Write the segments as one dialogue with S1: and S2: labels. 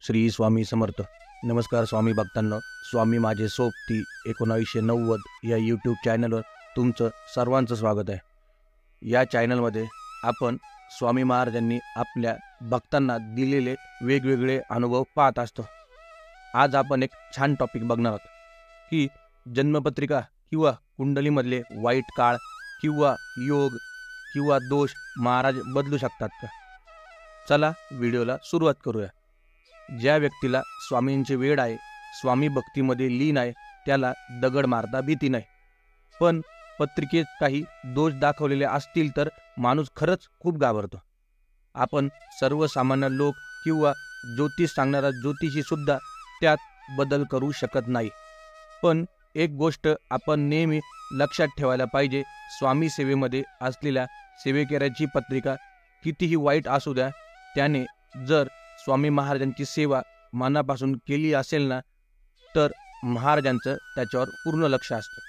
S1: श्री स्वामी समर्थ. नमस्कार स्वामी भक्तांनो. स्वामी माझे सोबती 1990 या यूट्यूब चॅनलवर तुमचं सर्वांचं स्वागत आहे. या चॅनलमध्ये आपण स्वामी महाराजांनी आपल्या भक्तांना दिलेले वेगवेगळे अनुभव पाहत असतो. आज आपण एक छान टॉपिक बघणार आहोत की जन्मपत्रिका किंवा कुंडलीमधले वाईट काळ किंवा योग किंवा दोष महाराज बदलू शकतात का. चला व्हिडिओला सुरुवात करूया. ज्या व्यक्तीला स्वामींचे वेड आहे, स्वामी भक्तीमध्ये लीन आहे, त्याला दगड मारता भीती नाही. पण पत्रिकेत काही दोष दाखवलेले असतील तर माणूस खरंच खूप घाबरतो. आपण सर्वसामान्य लोक किंवा ज्योतिष सांगणारा ज्योतिषी सुद्धा त्यात बदल करू शकत नाही. पण एक गोष्ट आपण नेहमी लक्षात ठेवायला पाहिजे, स्वामी सेवेमध्ये असलेल्या सेवेकऱ्याची पत्रिका कितीही वाईट असू द्या, त्याने जर स्वामी महाराजांची सेवा मनापासून केली असेल ना, तर महाराजांचं त्याच्यावर पूर्ण लक्ष असतं.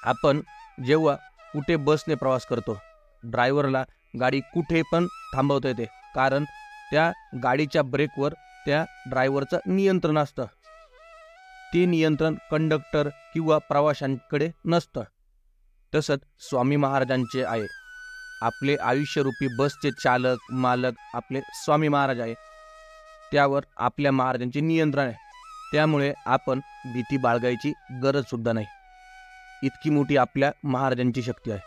S1: आपण जेव्हा कुठे बसने प्रवास करतो, ड्रायव्हरला गाडी कुठे पण थांबवता येते, कारण त्या गाडीच्या ब्रेकवर त्या ड्रायव्हरचं नियंत्रण असतं. ते नियंत्रण कंडक्टर किंवा प्रवाशांकडे नसतं. तसंच स्वामी महाराजांचे आहे. आपले आयुष्यरूपी बसचे चालक मालक आपले स्वामी महाराज आहे. त्यावर आपल्या महाराजांचे नियंत्रण आहे. त्यामुळे आपण भीती बाळगायची गरज सुद्धा नाही. इतकी मोठी आपल्या महाराजांची शक्ती आहे.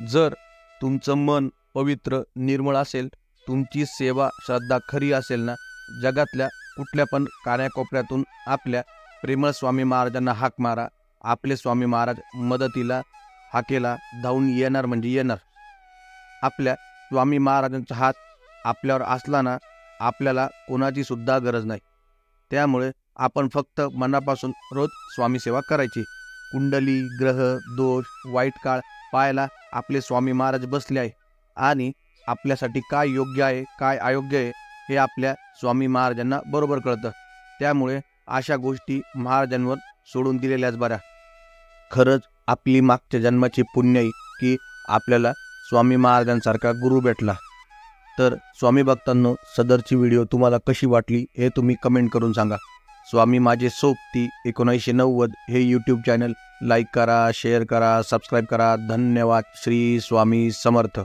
S1: जर तुमचं मन पवित्र निर्मळ असेल, तुमची सेवा श्रद्धा खरी असेल ना, जगातल्या कुठल्या पण कानाकोपऱ्यातून आपल्या प्रेमळ स्वामी महाराजांना हाक मारा. आपले स्वामी महाराज मदतीला हाकेला धावून येणार म्हणजे येणार. आपल्या स्वामी महाराजांचा हात आपल्यावर असला ना, आपल्याला कोणाची सुद्धा गरज नाही. त्यामुळे आपण फक्त मनापासून रोज स्वामी सेवा करायची. कुंडली ग्रह दोष वाईट काळ पाहायला आपले स्वामी महाराज बसले आहे आणि आपल्यासाठी काय योग्य आहे काय अयोग्य आहे हे आपल्या स्वामी महाराजांना बरोबर कळतं. त्यामुळे अशा गोष्टी महाराजांवर सोडून दिलेल्याच बऱ्या. खरंच आपली मागच्या जन्माची पुण्य आहे की आपल्याला स्वामी महाराजांसारखा गुरु भेटला. तर स्वामी भक्तांनो, सदरची व्हिडिओ तुम्हाला कशी वाटली हे तुम्ही कमेंट करून सांगा. स्वामी माझे सोबती 1990 हे यूट्यूब चॅनल लाईक करा, शेअर करा, सबस्क्राईब करा. धन्यवाद. श्री स्वामी समर्थ.